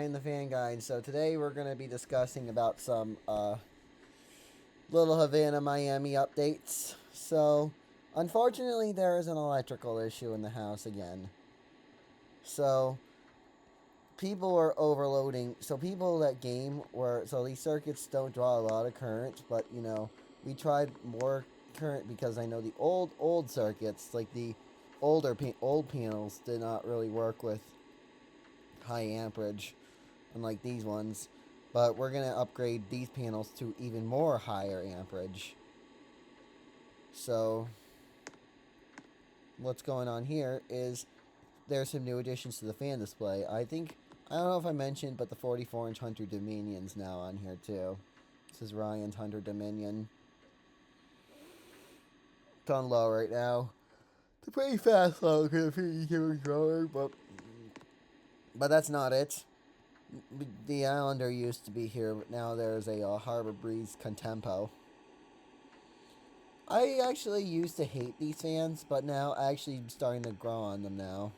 And the fan guide. So today we're going to be discussing about some little Havana, Miami updates. So unfortunately, there is an electrical issue in the house again. So people are overloading. So people that game were these circuits don't draw a lot of current, but we tried more current because I know the old circuits like the old panels did not really work with high amperage unlike these ones, but we're going to upgrade these panels to even more higher amperage. So what's going on here is there's some new additions to the fan display. I don't know if I mentioned, but the 44-inch Hunter Dominion's now on here too. This is Ryan's Hunter Dominion. It's on low right now. It's a pretty fast low because it's controller, but that's not it. The Islander used to be here, but now there's a Harbor Breeze Contempo. I actually used to hate these fans, but now I actually am starting to grow on them now.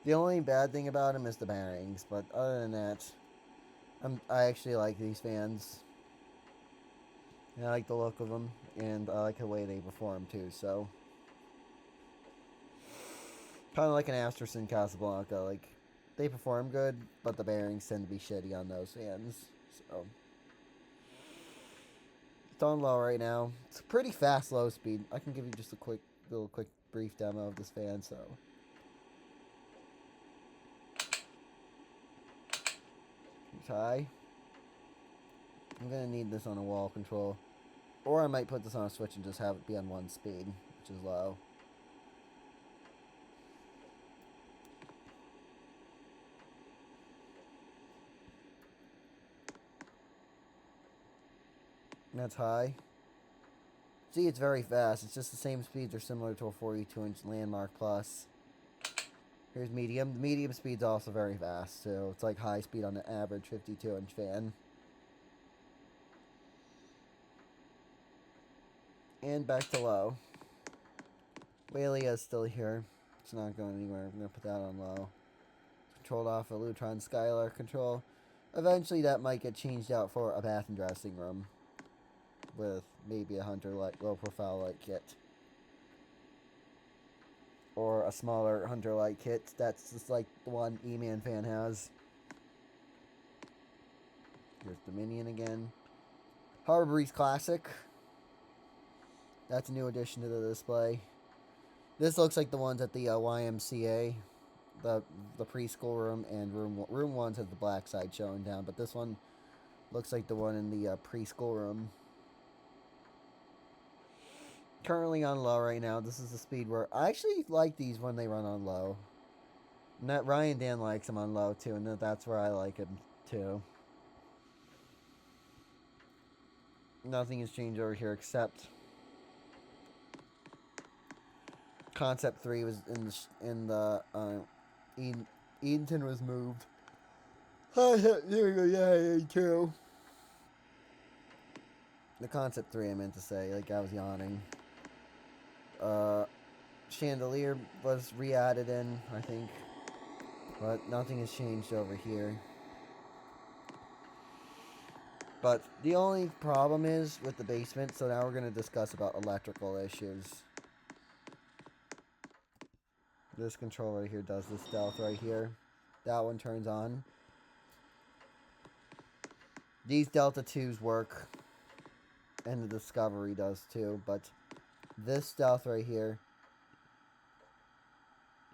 The only bad thing about them is the bearings, but other than that, I actually like these fans. And I like the look of them, and I like the way they perform too, so. Kind of like an Asterson Casablanca, like, they perform good, but the bearings tend to be shitty on those fans, so. It's on low right now. It's a pretty fast low speed. I can give you just a quick brief demo of this fan, so. It's high. I'm gonna need this on a wall control. Or I might put this on a switch and just have it be on one speed, which is low. And that's high. See, it's very fast. It's just the same speeds are similar to a 42-inch Landmark Plus. Here's medium. The medium speed's also very fast, so it's like high speed on the average 52-inch fan. And back to low. Whalia is still here. It's not going anywhere. I'm going to put that on low. Controlled off a Lutron Skylark control. Eventually that might get changed out for a bath and dressing room. With maybe a Hunter like low profile light kit. Or a smaller Hunter light kit. That's just like the one E-Man fan has. Here's Dominion again. Harbor Breeze Classic. That's a new addition to the display. This looks like the ones at the YMCA. The preschool room and room 1 has the black side showing down, but this one looks like the one in the preschool room. Currently on low right now. This is the speed where I actually like these when they run on low. And that Ryan Dan likes them on low too, and that's where I like him too. Nothing has changed over here except Concept 3 was in the Edenton was moved. Here we go, yeah, too. The Concept 3 I meant to say, like I was yawning. Chandelier was re-added in, I think. But nothing has changed over here. But the only problem is with the basement, so now we're going to discuss about electrical issues. This control right here does this stealth right here. That one turns on. These Delta 2s work. And the Discovery does too, but this stealth right here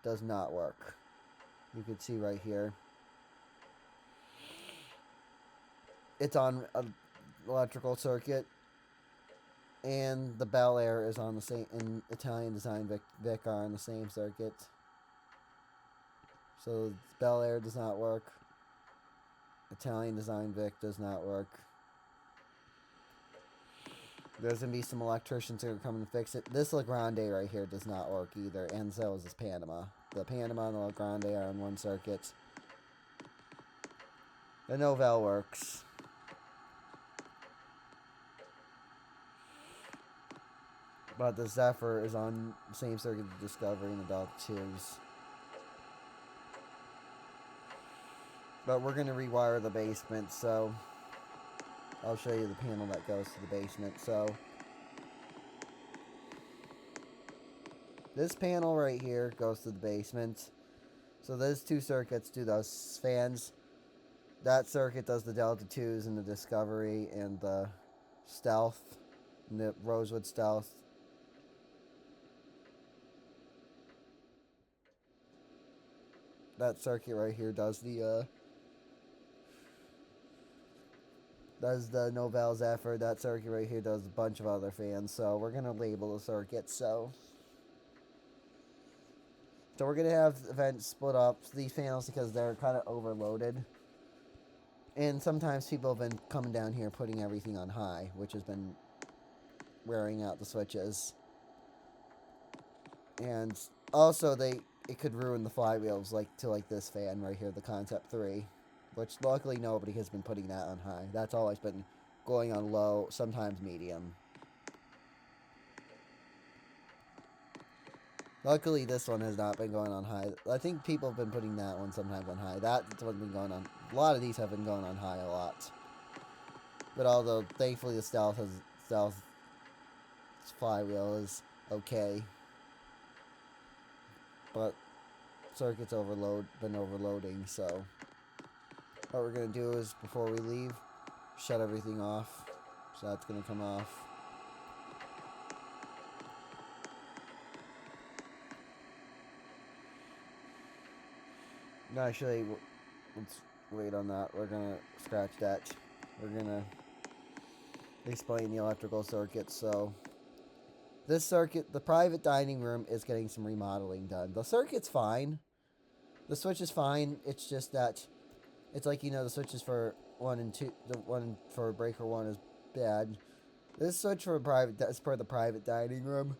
does not work. You can see right here. It's on an electrical circuit. And the Bel Air is on the same, and Italian Design Vic are on the same circuit. So Bel Air does not work. Italian Design Vic does not work. There's going to be some electricians who are coming to fix it. This La Grande right here does not work either, and so is this Panama. The Panama and the La Grande are on one circuit. The Novell works. But the Zephyr is on the same circuit as Discovery and the Delta 2s. But we're going to rewire the basement, so I'll show you the panel that goes to the basement. So this panel right here goes to the basement. So those two circuits do those fans. That circuit does the Delta 2s and the Discovery and the Stealth, and the Rosewood Stealth. That circuit right here does the Novell Zephyr. That circuit right here does a bunch of other fans. So we're gonna label the circuits. So we're gonna have events split up these panels because they're kind of overloaded. And sometimes people have been coming down here putting everything on high, which has been wearing out the switches. And also it could ruin the flywheels like this fan right here, the Concept 3. Which luckily nobody has been putting that on high. That's always been going on low, sometimes medium. Luckily this one has not been going on high. I think people have been putting that one sometimes on high. That's what's been going on. A lot of these have been going on high a lot. But although thankfully the Stealth flywheel is okay. But circuits been overloading, so what we're going to do is, before we leave, shut everything off. So that's going to come off. Actually, let's wait on that. We're going to scratch that. We're going to explain the electrical circuit. So this circuit, the private dining room, is getting some remodeling done. The circuit's fine. The switch is fine. It's just that it's like, the switches for 1 and 2, the one for breaker 1 is bad. This switch for that's for the private dining room.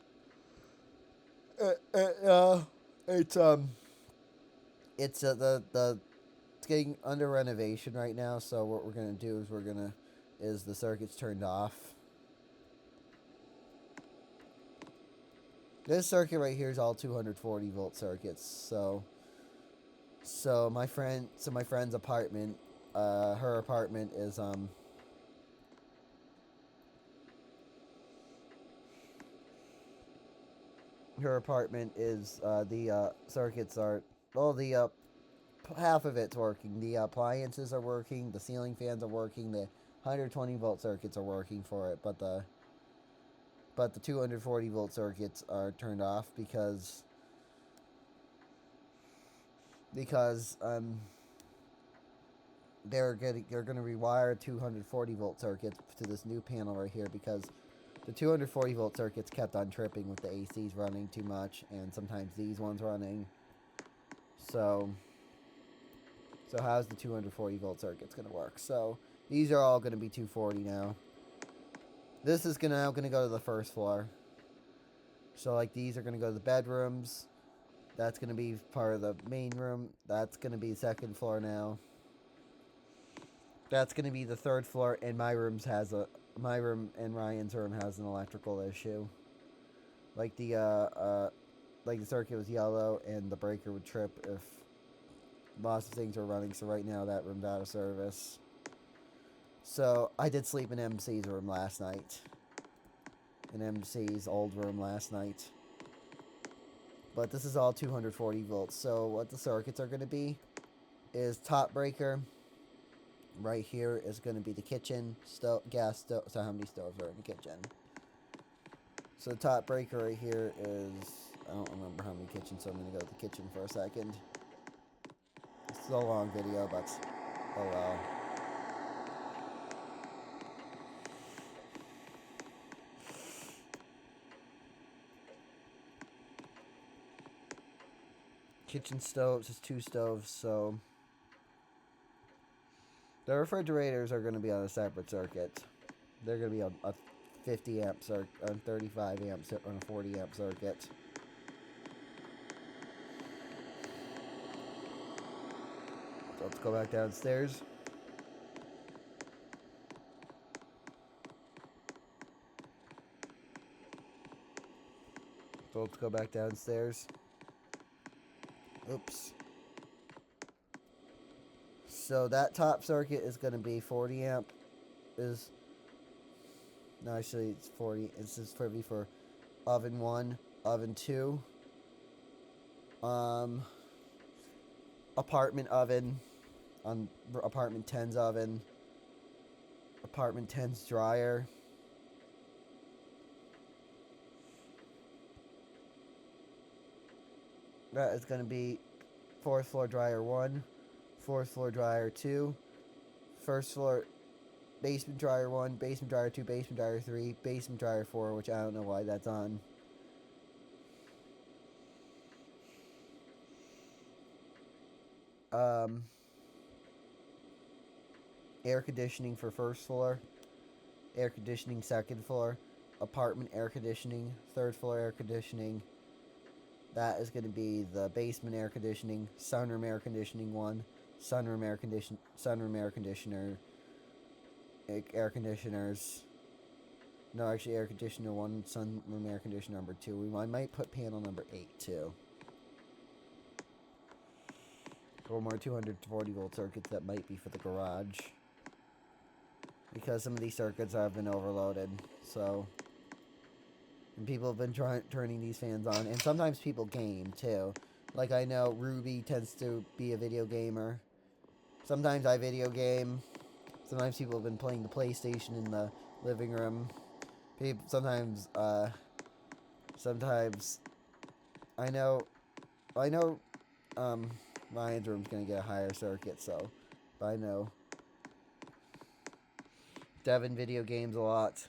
It's getting under renovation right now. So what we're gonna do is the circuit's turned off. This circuit right here is all 240 volt circuits. So my friend's apartment, her apartment is the circuits are, well, the half of it's working. The appliances are working, the ceiling fans are working, the 120 volt circuits are working for it, but the 240 volt circuits are turned off because they're going to rewire 240 volt circuits to this new panel right here, because the 240 volt circuits kept on tripping with the ACs running too much, and sometimes these ones running. So how's the 240 volt circuits going to work? So these are all going to be 240 now. This is now going to go to the first floor. So like these are going to go to the bedrooms. That's going to be part of the main room. That's going to be second floor now. That's going to be the third floor, and my room and Ryan's room has an electrical issue. Like the circuit was yellow and the breaker would trip if lots of things were running. So right now that room's out of service. So I did sleep in MC's room last night. In MC's old room last night. But this is all 240 volts. So what the circuits are going to be is top breaker. Right here is going to be the kitchen, gas stove. So how many stoves are in the kitchen? So the top breaker right here is, I don't remember how many kitchens, so I'm going to go to the kitchen for a second. It's a long video, but oh well. Kitchen stoves is 2 stoves, so the refrigerators are going to be on a separate circuit. They're going to be on a 50 amp circuit, on 35 amp, on a 40 amp circuit. So let's go back downstairs. So let's go back downstairs. Oops. So that top circuit is going to be 40 amp. Is no, actually it's 40. This is for oven 1, oven 2, apartment oven, on apartment 10's oven, apartment 10's dryer. That is going to be 4th floor dryer 1, 4th floor dryer 2, 1st floor basement dryer 1, basement dryer 2, basement dryer 3, basement dryer 4, which I don't know why that's on. Air conditioning for 1st floor, air conditioning 2nd floor, apartment air conditioning, 3rd floor air conditioning. That is going to be the basement air conditioning, sunroom air conditioning 1, sunroom air conditioner, air conditioners. No, actually, air conditioner 1, sunroom air conditioner number 2. I might put panel number 8 too. 4 more 240 volt circuits that might be for the garage, because some of these circuits have been overloaded. So, and people have been turning these fans on, and sometimes people game too. Like, I know Ruby tends to be a video gamer. Sometimes I video game. Sometimes people have been playing the PlayStation in the living room. Sometimes I know Ryan's room's gonna get a higher circuit, so, but I know Devin video games a lot.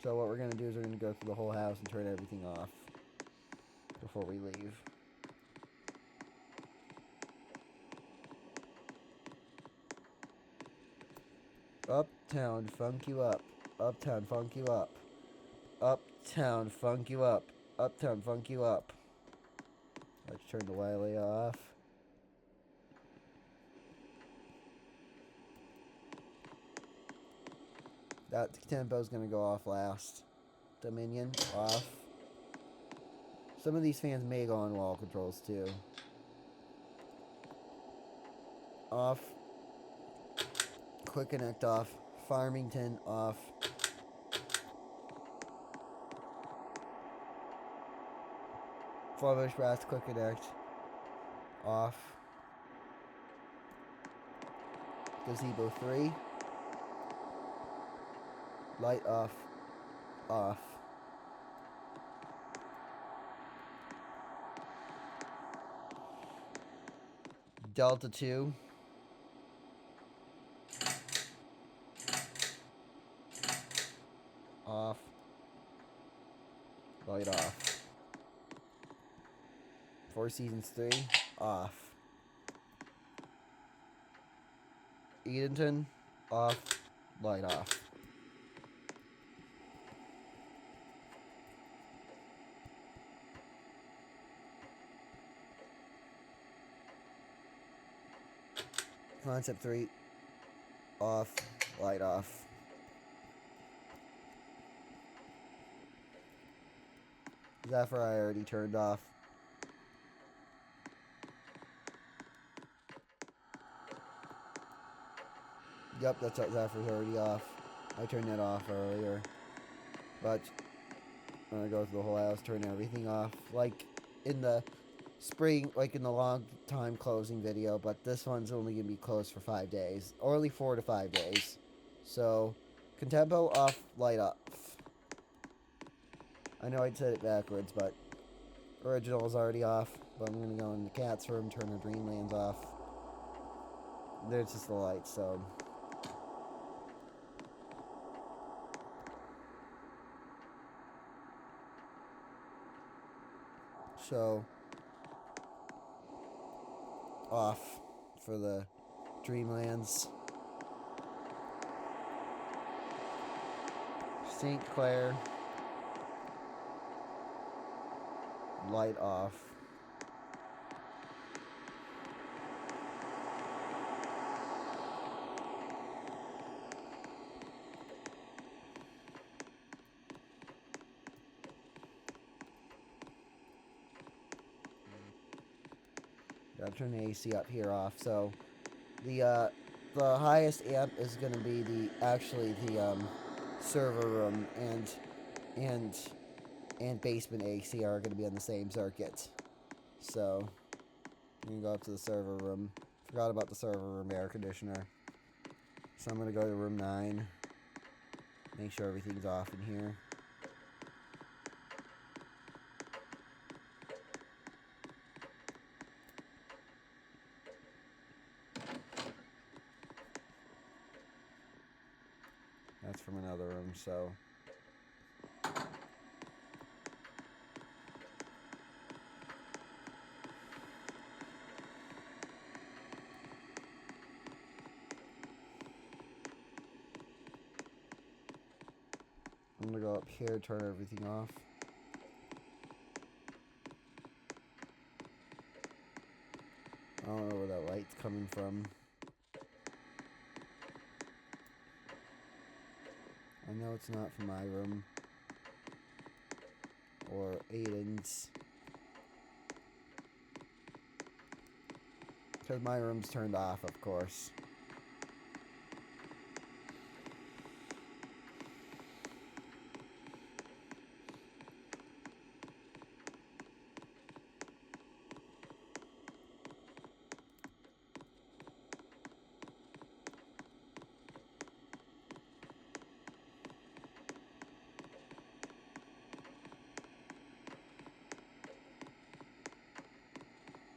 So what we're gonna do is we're gonna go through the whole house and turn everything off before we leave. Uptown, funk you up. Uptown, funk you up. Uptown, funk you up. Uptown, funk you up. Let's turn the Wiley off. That tempo's gonna go off last. Dominion, off. Some of these fans may go on wall controls too. Off. Quick connect off. Farmington off. Flemish brass quick connect off. Gazebo 3. Light off. Off. Delta 2. Off. Light off. Four Seasons 3. Off. Edenton. Off. Light off. Concept 3. Off. Light off. Zephyr I already turned off. Yep, that's what Zephyr's already off. I turned that off earlier. But I'm gonna go through the whole house, turn everything off. Like in the spring, like in the long time closing video, but this one's only gonna be closed for 5 days. Only 4 to 5 days. So, Contempo off, light off. I know I said it backwards, but original is already off. But I'm gonna go in the cat's room, turn the Dreamlands off. There's just the lights, so. So, off for the Dreamlands. St. Clair. Light off. Gotta turn the AC up here off. So the highest amp is gonna be the server room and and basement AC are gonna be on the same circuit. So I'm gonna go up to the server room. Forgot about the server room air conditioner. So I'm gonna go to room 9. Make sure everything's off in here. That's from another room, so I'm gonna go up here, turn everything off. I don't know where that light's coming from. I know it's not from my room or Aiden's, because my room's turned off, of course.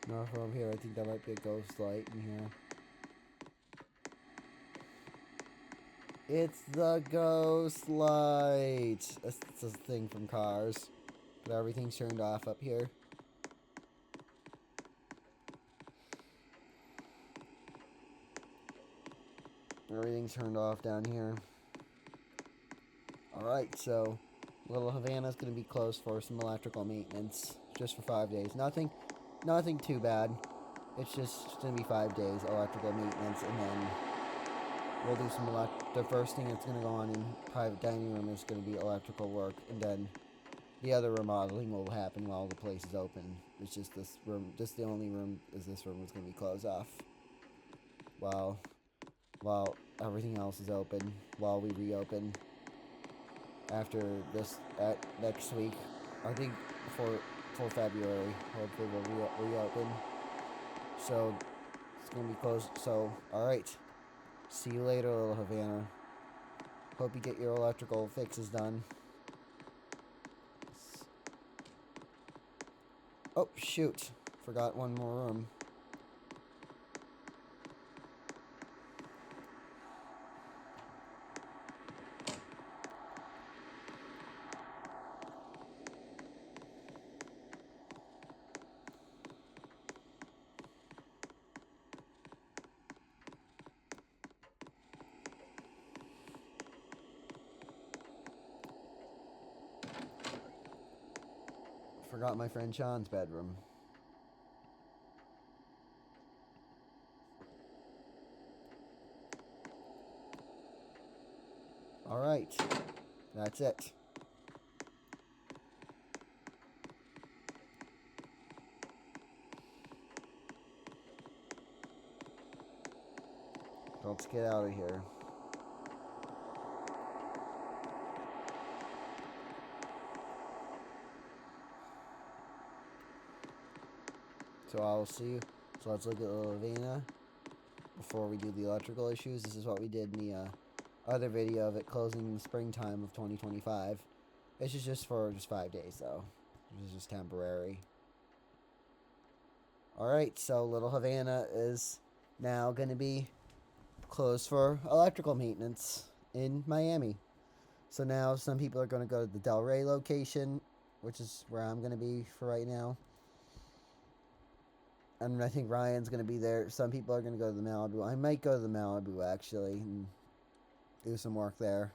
Not from here. I think that might be a ghost light in here. It's the ghost light. That's a thing from Cars. But everything's turned off up here. Everything's turned off down here. Alright, so Little Havana's going to be closed for some electrical maintenance. Just for 5 days. Nothing too bad. It's just going to be 5 days electrical maintenance, and then we'll do some the first thing that's going to go on in private dining room is going to be electrical work, and then the other remodeling will happen while the place is open. It's just this room, just the only room is this room is going to be closed off while everything else is open, while we reopen after this next week. I think for February, hopefully we'll reopen. So it's gonna be closed. So alright. See you later, Little Havana. Hope you get your electrical fixes done. Oh shoot. Forgot one more room. Forgot my friend Sean's bedroom. Alright. That's it. Let's get out of here. So I'll see you. So let's look at Little Havana before we do the electrical issues. This is what we did in the other video of it closing in the springtime of 2025. This is just for 5 days though. This is just temporary. Alright, so Little Havana is now going to be closed for electrical maintenance in Miami. So now some people are going to go to the Del Rey location, which is where I'm going to be for right now. And I think Ryan's going to be there. Some people are going to go to the Malibu. I might go to the Malibu, actually, and do some work there.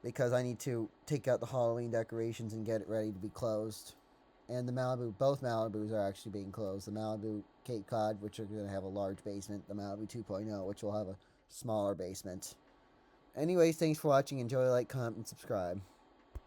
Because I need to take out the Halloween decorations and get it ready to be closed. And the Malibu, both Malibus are actually being closed. The Malibu Cape Cod, which are going to have a large basement. The Malibu 2.0, which will have a smaller basement. Anyways, thanks for watching. Enjoy, like, comment, and subscribe.